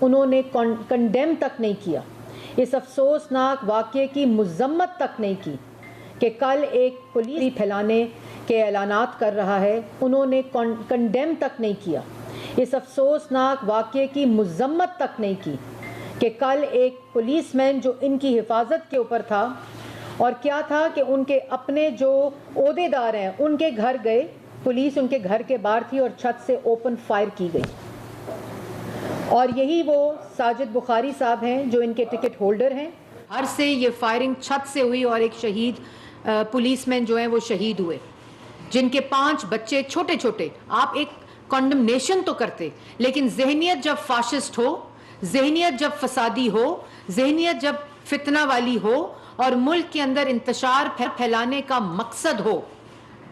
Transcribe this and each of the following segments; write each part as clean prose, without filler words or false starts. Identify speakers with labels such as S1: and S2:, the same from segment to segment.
S1: انہوں نے کنڈیم تک نہیں کیا، اس افسوسناک واقعے کی مذمت تک نہیں کی کہ کل ایک پولیس پھیلانے کے اعلانات کر رہا ہے، انہوں نے کنڈیم تک نہیں کیا، اس افسوسناک واقعے کی مذمت تک نہیں کی کہ کل ایک پولیس مین جو ان کی حفاظت کے اوپر تھا، اور کیا تھا کہ ان کے اپنے جو عہدے دار ہیں ان کے گھر گئے، پولیس ان کے گھر کے باہر تھی اور چھت سے اوپن فائر کی گئی، اور یہی وہ ساجد بخاری صاحب ہیں جو ان کے ٹکٹ ہولڈر ہیں۔ ہر سے یہ فائرنگ چھت سے ہوئی اور ایک شہید پولیس مین جو ہیں وہ شہید ہوئے، جن کے 5 بچے چھوٹے چھوٹے۔ آپ ایک کنڈمنیشن تو کرتے، لیکن ذہنیت جب فاشسٹ ہو، ذہنیت جب فسادی ہو، ذہنیت جب فتنہ والی ہو اور ملک کے اندر انتشار پھیلانے کا مقصد ہو،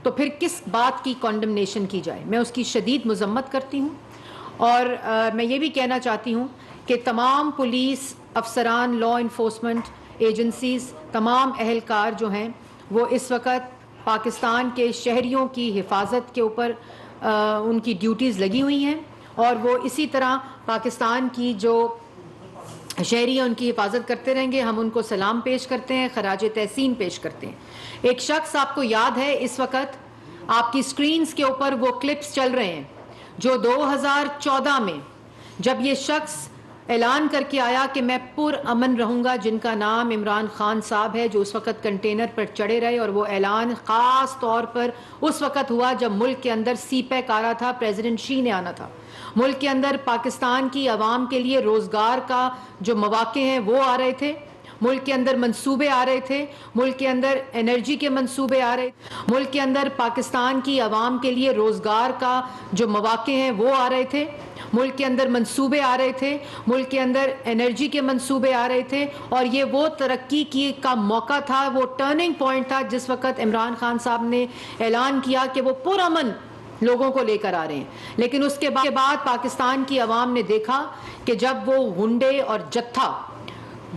S1: تو پھر کس بات کی کنڈمنیشن کی جائے؟ میں اس کی شدید مذمت کرتی ہوں، اور میں یہ بھی کہنا چاہتی ہوں کہ تمام پولیس افسران، لا انفورسمنٹ ایجنسیز، تمام اہلکار جو ہیں وہ اس وقت پاکستان کے شہریوں کی حفاظت کے اوپر ان کی ڈیوٹیز لگی ہوئی ہیں، اور وہ اسی طرح پاکستان کی جو شہری ہیں ان کی حفاظت کرتے رہیں گے۔ ہم ان کو سلام پیش کرتے ہیں، خراج تحسین پیش کرتے ہیں۔ ایک شخص آپ کو یاد ہے، اس وقت آپ کی سکرینز کے اوپر وہ کلپس چل رہے ہیں جو 2014 میں جب یہ شخص اعلان کر کے آیا کہ میں پر امن رہوں گا، جن کا نام عمران خان صاحب ہے، جو اس وقت کنٹینر پر چڑھے رہے، اور وہ اعلان خاص طور پر اس وقت ہوا جب ملک کے اندر سی پیک آ رہا تھا، پریزیڈنٹ شی نے آنا تھا، ملک کے اندر پاکستان کی عوام کے لیے روزگار کا جو مواقع ہیں وہ آ رہے تھے، ملک کے اندر منصوبے آ رہے تھے، ملک کے اندر انرجی کے منصوبے آ رہے تھے، ملک کے اندر پاکستان کی عوام کے لیے روزگار کا جو مواقع ہیں وہ آ رہے تھے، ملک کے اندر منصوبے آ رہے تھے، ملک کے اندر انرجی کے منصوبے آ رہے تھے، اور یہ وہ ترقی کی کا موقع تھا، وہ ٹرننگ پوائنٹ تھا جس وقت عمران خان صاحب نے اعلان کیا کہ وہ پرامن لوگوں کو لے کر آ رہے ہیں۔ لیکن اس کے بعد پاکستان کی عوام نے دیکھا کہ جب وہ غنڈے اور جتھا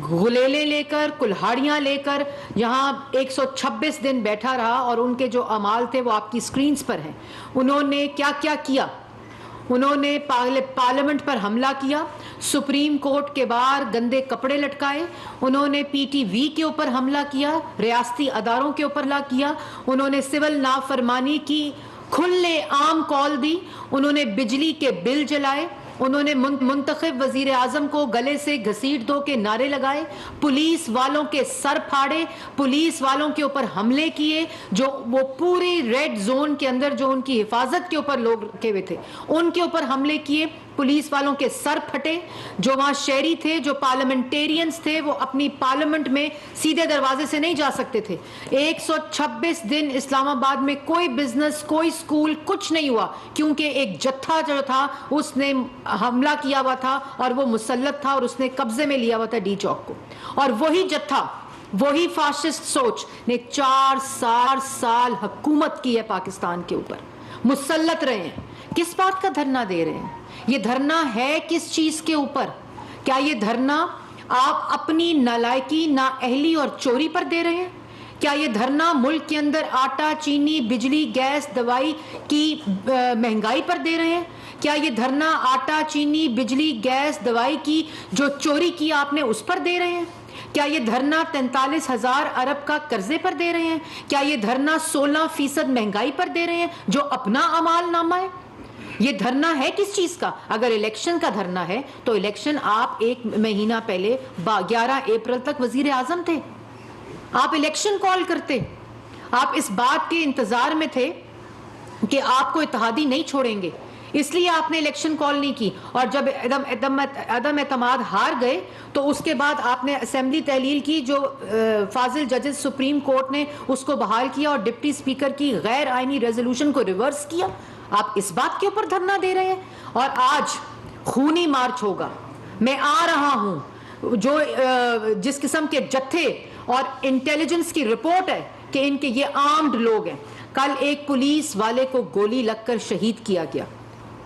S1: غلیلے لے کر، کلہاڑیاں لے کر یہاں 126 دن بیٹھا رہا، اور ان کے جو اعمال تھے وہ آپ کی سکرینز پر ہیں، انہوں نے کیا کیا کیا؟ انہوں نے پارلیمنٹ پر حملہ کیا، سپریم کورٹ کے باہر گندے کپڑے لٹکائے، انہوں نے پی ٹی وی کے اوپر حملہ کیا، ریاستی اداروں کے اوپر حملہ کیا، انہوں نے سول نافرمانی کی کھلے عام کال دی، انہوں نے بجلی کے بل جلائے، انہوں نے منتخب وزیر اعظم کو گلے سے گھسیٹ دو کے نعرے لگائے، پولیس والوں کے سر پھاڑے، پولیس والوں کے اوپر حملے کیے، جو وہ پوری ریڈ زون کے اندر جو ان کی حفاظت کے اوپر لوگ رکھے ہوئے تھے ان کے اوپر حملے کیے، پولیس والوں کے سر پھٹے، جو وہاں شہری تھے، جو پارلیمنٹیرینز تھے، وہ اپنی پارلیمنٹ میں سیدھے دروازے سے نہیں جا سکتے تھے۔ 126 دن اسلام آباد میں کوئی بزنس، کوئی سکول، کچھ نہیں ہوا، کیونکہ ایک جتھا جو تھا اس نے حملہ کیا ہوا تھا، اور وہ مسلط تھا، اور اس نے قبضے میں لیا ہوا تھا ڈی چوک کو، اور وہی جتھا، وہی فاشسٹ سوچ نے 4 سال حکومت کی ہے پاکستان کے اوپر، مسلط رہے ہیں۔ کس بات کا دھرنا دے رہے ہیں؟ یہ دھرنا ہے کس چیز کے اوپر؟ کیا یہ دھرنا آپ اپنی نالائکی، نااہلی اور چوری پر دے رہے ہیں؟ کیا یہ دھرنا ملک کے اندر آٹا، چینی، بجلی، گیس، دوائی کی مہنگائی پر دے رہے ہیں؟ کیا یہ دھرنا آٹا، چینی، بجلی، گیس، دوائی کی جو چوری کی آپ نے اس پر دے رہے ہیں؟ کیا یہ دھرنا 43,000 ارب کا قرضے پر دے رہے ہیں؟ کیا یہ دھرنا 16% مہنگائی پر دے رہے ہیں جو اپنا اعمال نامہ ہے؟ یہ دھرنا ہے کس چیز کا؟ اگر الیکشن کا دھرنا ہے تو الیکشن آپ 1 مہینہ پہلے 11 اپریل تک وزیر اعظم تھے، آپ الیکشن کال کرتے، آپ اس بات کے انتظار میں تھے کہ آپ کو اتحادی نہیں چھوڑیں گے، اس لیے آپ نے الیکشن کال نہیں کی، اور جب عدم اعتماد ہار گئے تو اس کے بعد آپ نے اسمبلی تحلیل کی، جو فاضل ججز سپریم کورٹ نے اس کو بحال کیا، اور ڈپٹی اسپیکر کی غیر آئینی ریزولوشن کو ریورس کیا۔ آپ اس بات کے اوپر دھرنا دے رہے ہیں، اور آج خونی مارچ ہوگا۔ میں آ رہا ہوں، جو جس قسم کے جتھے اور انٹیلیجنس کی رپورٹ ہے کہ ان کے یہ آرمڈ لوگ ہیں، کل ایک پولیس والے کو گولی لگ کر شہید کیا گیا،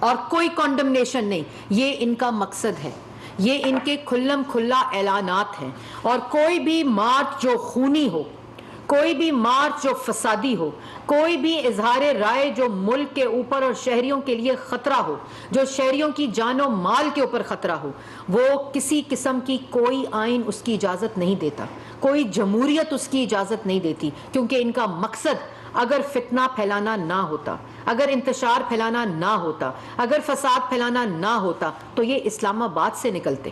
S1: اور کوئی کنڈمنیشن نہیں، یہ ان کا مقصد ہے، یہ ان کے کھلم کھلا اعلانات ہیں، اور کوئی بھی مارچ جو خونی ہو، کوئی بھی مارچ جو فسادی ہو، کوئی بھی اظہار رائے جو ملک کے اوپر اور شہریوں کے لیے خطرہ ہو، جو شہریوں کی جان و مال کے اوپر خطرہ ہو، وہ کسی قسم کی کوئی آئین اس کی اجازت نہیں دیتا، کوئی جمہوریت اس کی اجازت نہیں دیتی، کیونکہ ان کا مقصد اگر فتنہ پھیلانا نہ ہوتا، اگر انتشار پھیلانا نہ ہوتا، اگر فساد پھیلانا نہ ہوتا تو یہ اسلام آباد سے نکلتے۔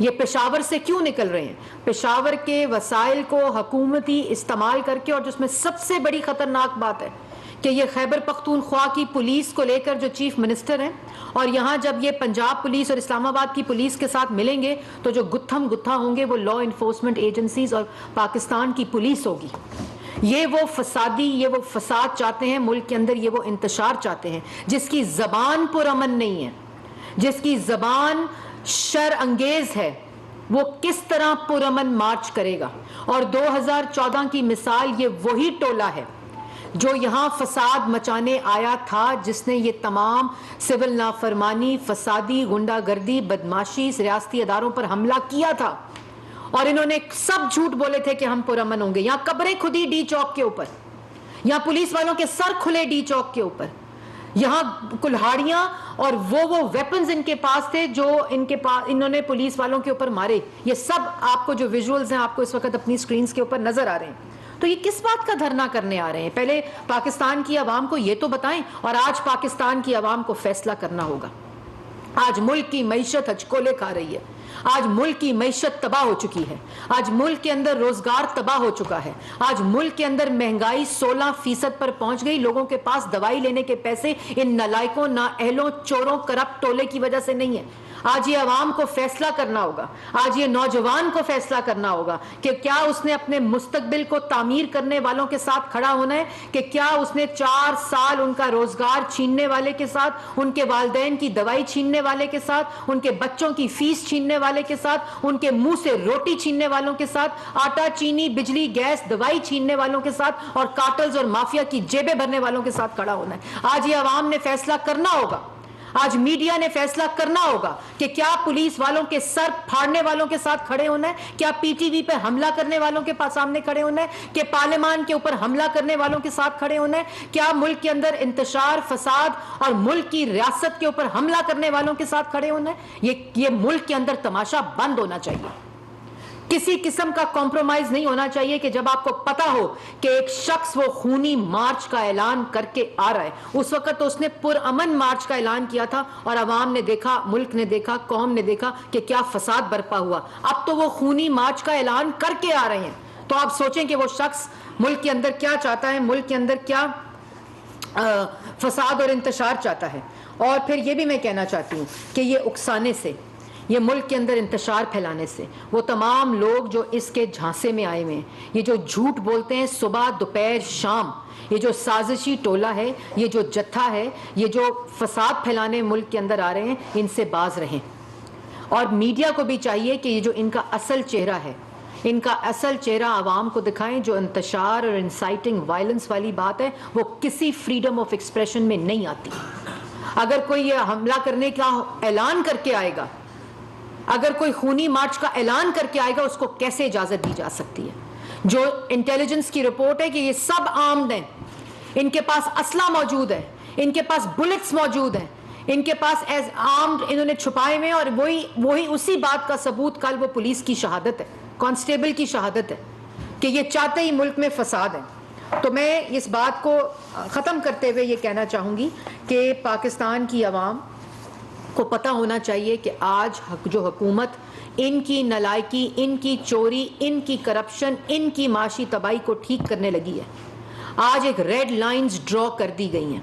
S1: یہ پشاور سے کیوں نکل رہے ہیں؟ پشاور کے وسائل کو حکومتی استعمال کر کے، اور جس میں سب سے بڑی خطرناک بات ہے کہ یہ خیبر پختونخوا کی پولیس کو لے کر جو چیف منسٹر ہیں، اور یہاں جب یہ پنجاب پولیس اور اسلام آباد کی پولیس کے ساتھ ملیں گے تو جو گتھم گتھا ہوں گے وہ لا انفورسمنٹ ایجنسیز اور پاکستان کی پولیس ہوگی۔ یہ وہ فسادی، یہ وہ فساد چاہتے ہیں ملک کے اندر، یہ وہ انتشار چاہتے ہیں جس کی زبان پرامن نہیں ہے، جس کی زبان شر انگیز ہے، وہ کس طرح پرامن مارچ کرے گا؟ اور 2014 کی مثال یہ وہی ٹولہ ہے جو یہاں فساد مچانے آیا تھا، جس نے یہ تمام سول نافرمانی، فسادی، غنڈہ گردی، بدماشی، ریاستی اداروں پر حملہ کیا تھا، اور انہوں نے سب جھوٹ بولے تھے کہ ہم پرامن ہوں گے۔ یہاں قبریں کھدی ڈی چوک کے اوپر، یہاں پولیس والوں کے سر کھلے ڈی چوک کے اوپر، یہاں کلہاڑیاں اور وہ ویپنز ان کے پاس تھے جو انہوں نے پولیس والوں کے اوپر مارے۔ یہ سب آپ کو جو ویژولز ہیں آپ کو اس وقت اپنی سکرینز کے اوپر نظر آ رہے ہیں۔ تو یہ کس بات کا دھرنا کرنے آ رہے ہیں؟ پہلے پاکستان کی عوام کو یہ تو بتائیں، اور آج پاکستان کی عوام کو فیصلہ کرنا ہوگا۔ آج ملک کی معیشت ہچکولے کھا رہی ہے، آج ملک کی معیشت تباہ ہو چکی ہے، آج ملک کے اندر روزگار تباہ ہو چکا ہے، آج ملک کے اندر مہنگائی 16% پر پہنچ گئی۔ لوگوں کے پاس دوائی لینے کے پیسے ان نالائکوں، نااہلوں، چوروں، کرپٹ ٹولے کی وجہ سے نہیں ہے۔ آج یہ عوام کو فیصلہ کرنا ہوگا، آج یہ نوجوان کو فیصلہ کرنا ہوگا کہ کیا اس نے اپنے مستقبل کو تعمیر کرنے والوں کے ساتھ کھڑا ہونا ہے، کہ کیا اس نے 4 سال ان کا روزگار چھیننے والے کے ساتھ، ان کے والدین کی دوائی چھیننے والے کے ساتھ، ان کے بچوں کی فیس چھیننے والے کے ساتھ، ان کے منہ سے روٹی چھیننے والوں کے ساتھ، آٹا، چینی، بجلی، گیس، دوائی چھیننے والوں کے ساتھ، اور کارٹلز اور مافیا کی جیبیں بھرنے والوں کے ساتھ کھڑا ہونا ہے؟ آج یہ عوام نے فیصلہ کرنا ہوگا، آج میڈیا نے فیصلہ کرنا ہوگا کہ کیا پولیس والوں کے سر پھاڑنے والوں کے ساتھ کھڑے ہونا ہے، کیا پی ٹی وی پہ حملہ کرنے والوں کے سامنے کھڑے ہونا ہے، کہ پارلیمان کے اوپر حملہ کرنے والوں کے ساتھ کھڑے ہونا ہے، کیا ملک کے اندر انتشار، فساد اور ملک کی ریاست کے اوپر حملہ کرنے والوں کے ساتھ کھڑے ہونا ہے؟ یہ ملک کے اندر تماشا بند ہونا چاہیے۔ کسی قسم کا کمپرومائز نہیں ہونا چاہیے کہ جب آپ کو پتا ہو کہ ایک شخص وہ خونی مارچ کا اعلان کر کے آ رہا ہے۔ اس وقت تو اس نے پرامن مارچ کا اعلان کیا تھا، اور عوام نے دیکھا، ملک نے دیکھا، قوم نے دیکھا کہ کیا فساد برپا ہوا۔ اب تو وہ خونی مارچ کا اعلان کر کے آ رہے ہیں، تو آپ سوچیں کہ وہ شخص ملک کے اندر کیا چاہتا ہے، ملک کے اندر کیا فساد اور انتشار چاہتا ہے۔ اور پھر یہ بھی میں کہنا چاہتی ہوں کہ یہ اکسانے سے، یہ ملک کے اندر انتشار پھیلانے سے، وہ تمام لوگ جو اس کے جھانسے میں آئے ہوئے ہیں، یہ جو جھوٹ بولتے ہیں صبح، دوپہر، شام، یہ جو سازشی ٹولہ ہے، یہ جو جتھا ہے، یہ جو فساد پھیلانے ملک کے اندر آ رہے ہیں، ان سے باز رہیں۔ اور میڈیا کو بھی چاہیے کہ یہ جو ان کا اصل چہرہ ہے، ان کا اصل چہرہ عوام کو دکھائیں۔ جو انتشار اور انسائٹنگ وائلنس والی بات ہے وہ کسی فریڈم آف ایکسپریشن میں نہیں آتی۔ اگر کوئی یہ حملہ کرنے کا اعلان کر کے آئے گا، اگر کوئی خونی مارچ کا اعلان کر کے آئے گا، اس کو کیسے اجازت دی جا سکتی ہے؟ جو انٹیلیجنس کی رپورٹ ہے کہ یہ سب آرمڈ ہیں، ان کے پاس اسلحہ موجود ہے، ان کے پاس بلٹس موجود ہیں، ان کے پاس ایز آرمڈ انہوں نے چھپائے ہوئے ہیں، اور وہی اسی بات کا ثبوت کل وہ پولیس کی شہادت ہے، کانسٹیبل کی شہادت ہے کہ یہ چاہتے ہی ملک میں فساد ہے۔ تو میں اس بات کو ختم کرتے ہوئے یہ کہنا چاہوں گی کہ پاکستان کی عوام کو پتہ ہونا چاہیے کہ آج جو حکومت ان کی نالائکی، ان کی چوری، ان کی کرپشن، ان کی معاشی تباہی کو ٹھیک کرنے لگی ہے۔ آج ایک ریڈ لائنز ڈرا کر دی گئی ہیں،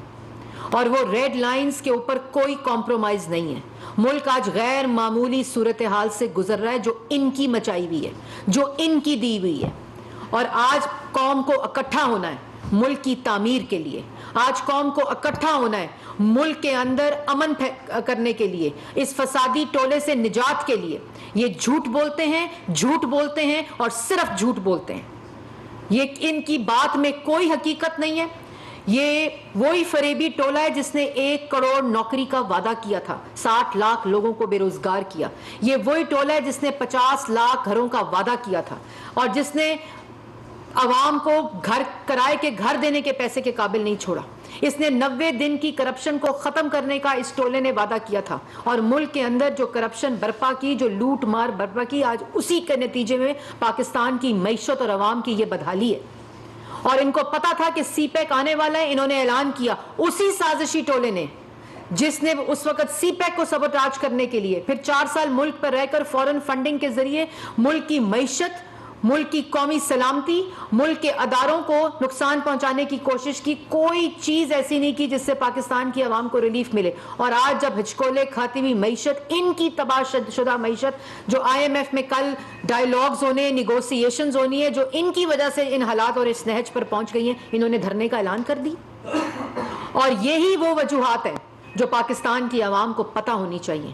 S1: اور وہ ریڈ لائنز کے اوپر کوئی کمپرومائز نہیں ہے۔ ملک آج غیر معمولی صورتحال سے گزر رہا ہے جو ان کی مچائی ہوئی ہے، جو ان کی دی ہوئی ہے، اور آج قوم کو اکٹھا ہونا ہے ملک کی تعمیر کے لیے۔ آج قوم کو اکٹھا ہونا ہے ملک کے اندر امن کرنے کے لیے، اس فسادی ٹولے سے نجات کے لیے۔ یہ جھوٹ بولتے ہیں، جھوٹ بولتے ہیں، اور صرف جھوٹ بولتے ہیں۔ یہ ان کی بات میں کوئی حقیقت نہیں ہے۔ یہ وہی فریبی ٹولہ ہے جس نے 1 کروڑ نوکری کا وعدہ کیا تھا، 60 لاکھ لوگوں کو بے روزگار کیا۔ یہ وہی ٹولہ ہے جس نے 50 لاکھ گھروں کا وعدہ کیا تھا، اور جس نے عوام کو کرائے کے گھر دینے کے پیسے کے قابل نہیں چھوڑا. اس نے 90 دن کی کرپشن کو ختم کرنے کا اس ٹولے نے وعدہ کیا تھا, اور ملک کے اندر جو کرپشن برپا کی, جو لوٹ مار برپا کی, آج اسی کے نتیجے میں پاکستان کی معیشت اور عوام کی یہ بدحالی ہے. اور ان کو پتا تھا کہ سی پیک آنے والا ہے, انہوں نے اعلان کیا, اسی سازشی ٹولے نے جس نے اس وقت سی پیک کو سبوٹاج کرنے کے لیے پھر 4 سال ملک پر رہ کر فورن فنڈنگ کے ذریعے ملک کی معیشت, ملک کی قومی سلامتی, ملک کے اداروں کو نقصان پہنچانے کی کوشش کی. کوئی چیز ایسی نہیں کی جس سے پاکستان کی عوام کو ریلیف ملے. اور آج جب ہچکولے کھاتی ہوئی معیشت, ان کی تباہ شدہ معیشت, جو آئی ایم ایف میں کل ڈائیلاگز ہونے, نیگوسیشنز ہونی ہے, جو ان کی وجہ سے ان حالات اور اس نہج پر پہنچ گئی ہیں, انہوں نے دھرنے کا اعلان کر دی. اور یہی وہ وجوہات ہیں جو پاکستان کی عوام کو پتہ ہونی چاہیے.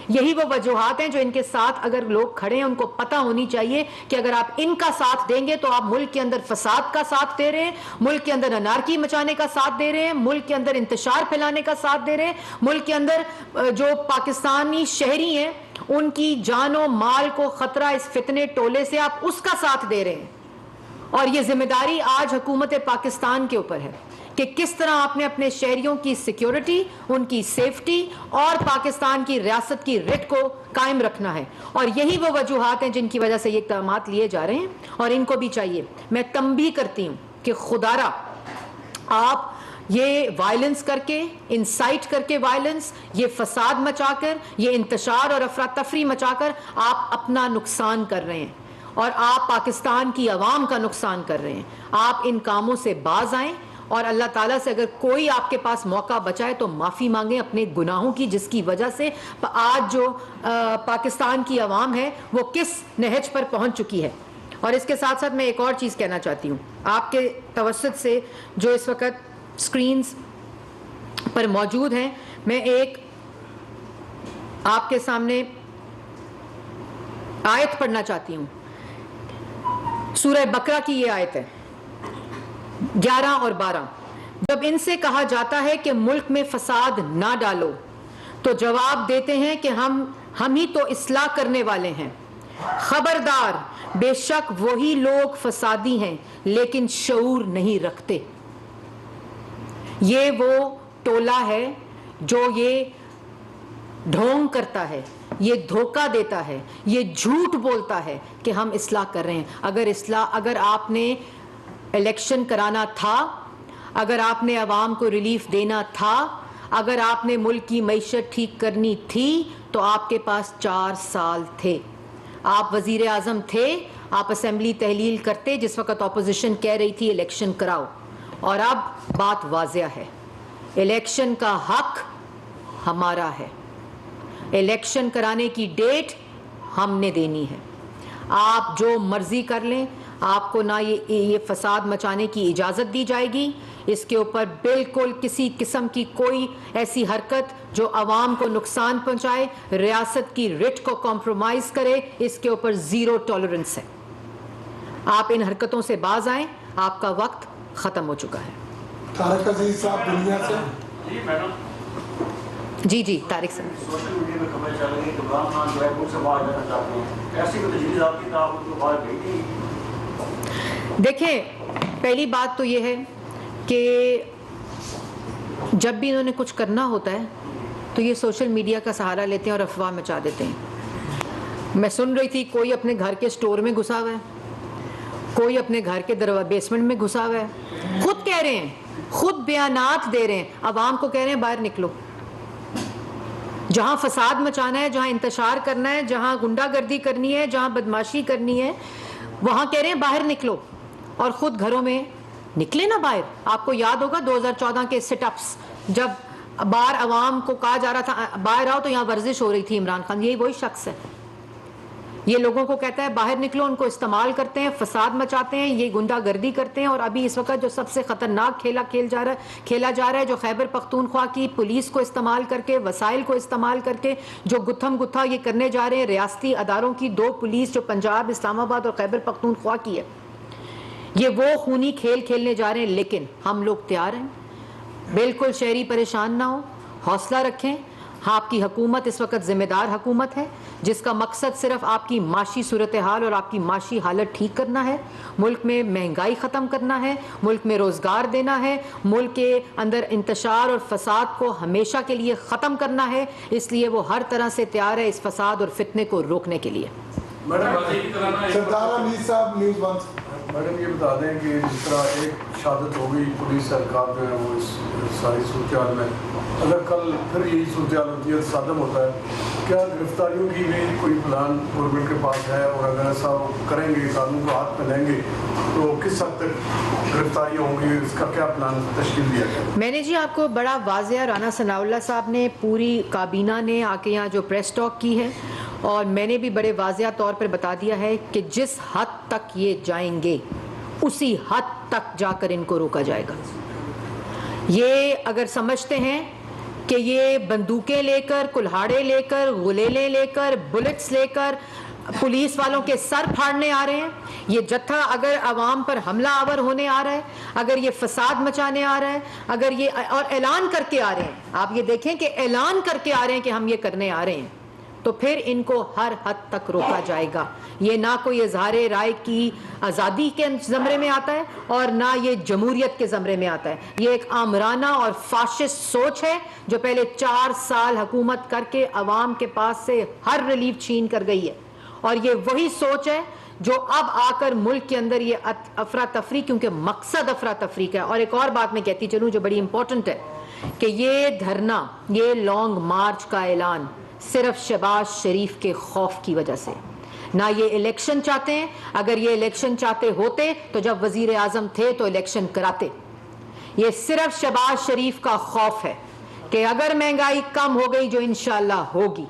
S1: یہی وہ وجوہات ہیں جو ان کے ساتھ اگر لوگ کھڑے ہیں ان کو پتہ ہونی چاہیے کہ اگر آپ ان کا ساتھ دیں گے تو آپ ملک کے اندر فساد کا ساتھ دے رہے ہیں, ملک کے اندر انارکی مچانے کا ساتھ دے رہے ہیں, ملک کے اندر انتشار پھیلانے کا ساتھ دے رہے ہیں, ملک کے اندر جو پاکستانی شہری ہیں ان کی جان و مال کو خطرہ اس فتنے ٹولے سے آپ اس کا ساتھ دے رہے ہیں. اور یہ ذمہ داری آج حکومت پاکستان کے اوپر ہے کہ کس طرح آپ نے اپنے شہریوں کی سیکیورٹی, ان کی سیفٹی اور پاکستان کی ریاست کی رٹ کو قائم رکھنا ہے. اور یہی وہ وجوہات ہیں جن کی وجہ سے یہ اقدامات لیے جا رہے ہیں, اور ان کو بھی چاہیے. میں تنبیہ کرتی ہوں کہ خدارا آپ یہ وائلنس کر کے, انسائٹ کر کے وائلنس, یہ فساد مچا کر, یہ انتشار اور افراتفری مچا کر آپ اپنا نقصان کر رہے ہیں, اور آپ پاکستان کی عوام کا نقصان کر رہے ہیں. آپ ان کاموں سے باز آئیں, اور اللہ تعالیٰ سے اگر کوئی آپ کے پاس موقع بچائے تو معافی مانگیں اپنے گناہوں کی, جس کی وجہ سے آج جو پاکستان کی عوام ہے وہ کس نہج پر پہنچ چکی ہے. اور اس کے ساتھ ساتھ میں ایک اور چیز کہنا چاہتی ہوں آپ کے توسط سے, جو اس وقت سکرینز پر موجود ہیں. میں ایک آپ کے سامنے آیت پڑھنا چاہتی ہوں. سورہ بقرہ کی یہ آیت ہے 11 اور 12. جب ان سے کہا جاتا ہے کہ ملک میں فساد نہ ڈالو تو جواب دیتے ہیں کہ ہم ہی تو اصلاح کرنے والے ہیں. خبردار, بے شک وہی لوگ فسادی ہیں لیکن شعور نہیں رکھتے. یہ وہ ٹولہ ہے جو یہ ڈھونگ کرتا ہے, یہ دھوکہ دیتا ہے, یہ جھوٹ بولتا ہے کہ ہم اصلاح کر رہے ہیں. اگر آپ نے الیکشن کرانا تھا, اگر آپ نے عوام کو ریلیف دینا تھا, اگر آپ نے ملک کی معیشت ٹھیک کرنی تھی تو آپ کے پاس 4 سال تھے. آپ وزیر اعظم تھے, آپ اسمبلی تحلیل کرتے جس وقت اپوزیشن کہہ رہی تھی الیکشن کراؤ. اور اب بات واضح ہے, الیکشن کا حق ہمارا ہے, الیکشن کرانے کی ڈیٹ ہم نے دینی ہے. آپ جو مرضی کر لیں, آپ کو نہ یہ فساد مچانے کی اجازت دی جائے گی. اس کے اوپر بالکل کسی قسم کی کوئی ایسی حرکت جو عوام کو نقصان پہنچائے, ریاست کی رٹ کو کمپرومائز کرے, اس کے اوپر 0 ٹالرنس ہے. آپ ان حرکتوں سے باز آئیں, آپ کا وقت ختم ہو چکا ہے.
S2: طارق عزیز صاحب دنیا سے.
S3: جی میڈم.
S1: جی طارق صاحب.
S3: سوشل میڈیا میں خبر چل رہی ہے کہ عمران خان جو ہے ملک سے باہر جانا چاہتے ہیں, ایسی کوئی تجویز آپ کی طرف ان کو باہر بھیجی؟
S1: دیکھیں, پہلی بات تو یہ ہے کہ جب بھی انہوں نے کچھ کرنا ہوتا ہے تو یہ سوشل میڈیا کا سہارا لیتے ہیں اور افواہ مچا دیتے ہیں. میں سن رہی تھی کوئی اپنے گھر کے سٹور میں گھسا ہوا ہے, کوئی اپنے گھر کے بیسمنٹ میں گھسا ہوا ہے. خود کہہ رہے ہیں, خود بیانات دے رہے ہیں, عوام کو کہہ رہے ہیں باہر نکلو. جہاں فساد مچانا ہے, جہاں انتشار کرنا ہے, جہاں گنڈا گردی کرنی ہے, جہاں بدماشی کرنی ہے, وہاں کہہ رہے ہیں باہر نکلو. اور خود گھروں میں نکلے نا باہر. آپ کو یاد ہوگا 2014 کے سٹ اپس, جب باہر عوام کو کہا جا رہا تھا باہر آؤ, تو یہاں ورزش ہو رہی تھی. عمران خان یہی وہی شخص ہے, یہ لوگوں کو کہتا ہے باہر نکلو, ان کو استعمال کرتے ہیں, فساد مچاتے ہیں, یہ گنڈا گردی کرتے ہیں. اور ابھی اس وقت جو سب سے خطرناک کھیلا جا رہا ہے, جو خیبر پختونخوا کی پولیس کو استعمال کر کے, وسائل کو استعمال کر کے جو گتھم گتھا یہ کرنے جا رہے ہیں ریاستی اداروں کی, 2 پولیس جو پنجاب, اسلام آباد اور خیبر پختونخوا کی ہے, یہ وہ خونی کھیل کھیلنے جا رہے ہیں. لیکن ہم لوگ تیار ہیں, بالکل شہری پریشان نہ ہو, حوصلہ رکھیں. آپ کی حکومت اس وقت ذمہ دار حکومت ہے, جس کا مقصد صرف آپ کی معاشی صورتحال اور آپ کی معاشی حالت ٹھیک کرنا ہے، ملک میں مہنگائی ختم کرنا ہے، ملک میں روزگار دینا ہے، ملک کے اندر انتشار اور فساد کو ہمیشہ کے لیے ختم کرنا ہے. اس لیے وہ ہر طرح سے تیار ہے اس فساد اور فتنے کو روکنے کے لیے.
S2: سردار حمید صاحب نیوز ون.
S4: میڈم یہ بتا دیں کہ جس طرح ایک شہادت ہو گئی پولیس اہلکار جو ہے وہ اس ساری صورتحال میں، اگر کل پھر یہی صورتحال ہوتی ہے صادم ہوتا ہے، کیا گرفتاریوں کی بھی کوئی پلان گورنمنٹ کے پاس ہے؟ اور اگر ایسا کریں گے، قانون کو ہاتھ میں لیں گے، تو کس حد تک گرفتاریاں ہوں گی؟ اس کا کیا پلان تشکیل دیا گیا؟
S1: میں نے جی آپ کو بڑا واضح، رانا ثناء اللہ صاحب نے، پوری کابینہ نے آ کے یہاں جو پریس ٹاک کی ہے، اور میں نے بھی بڑے واضح طور پر بتا دیا ہے کہ جس حد تک یہ جائیں گے اسی حد تک جا کر ان کو روکا جائے گا. یہ اگر سمجھتے ہیں کہ یہ بندوقیں لے کر، کلہاڑے لے کر، غلیلیں لے کر، بلٹس لے کر پولیس والوں کے سر پھاڑنے آ رہے ہیں، یہ جتھا اگر عوام پر حملہ آور ہونے آ رہا ہے، اگر یہ فساد مچانے آ رہا ہے، اگر یہ اور اعلان کر کے آ رہے ہیں، آپ یہ دیکھیں کہ اعلان کر کے آ رہے ہیں کہ ہم یہ کرنے آ رہے ہیں، تو پھر ان کو ہر حد تک روکا جائے گا. یہ نہ کوئی اظہار رائے کی آزادی کے زمرے میں آتا ہے اور نہ یہ جمہوریت کے زمرے میں آتا ہے. یہ ایک آمرانہ اور فاشسٹ سوچ ہے جو پہلے 4 سال حکومت کر کے عوام کے پاس سے ہر ریلیف چھین کر گئی ہے، اور یہ وہی سوچ ہے جو اب آ کر ملک کے اندر یہ افراتفری، کیونکہ مقصد افراتفری کا ہے. اور ایک اور بات میں کہتی چلوں جو بڑی امپورٹنٹ ہے کہ یہ دھرنا، یہ لانگ مارچ کا اعلان صرف شہباز شریف کے خوف کی وجہ سے، نہ یہ الیکشن چاہتے ہیں. اگر یہ الیکشن چاہتے ہوتے تو جب وزیر اعظم تھے تو الیکشن کراتے. یہ صرف شہباز شریف کا خوف ہے کہ اگر مہنگائی کم ہو گئی جو انشاءاللہ ہوگی،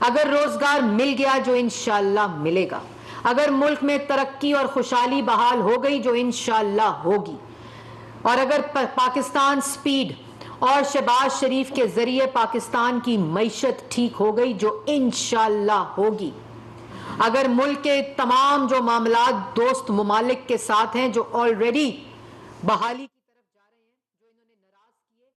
S1: اگر روزگار مل گیا جو انشاءاللہ ملے گا، اگر ملک میں ترقی اور خوشحالی بحال ہو گئی جو انشاءاللہ ہوگی، اور اگر پاکستان سپیڈ اور شہباز شریف کے ذریعے پاکستان کی معیشت ٹھیک ہو گئی جو انشاءاللہ ہوگی، اگر ملک کے تمام جو معاملات دوست ممالک کے ساتھ ہیں جو آلریڈی بحالی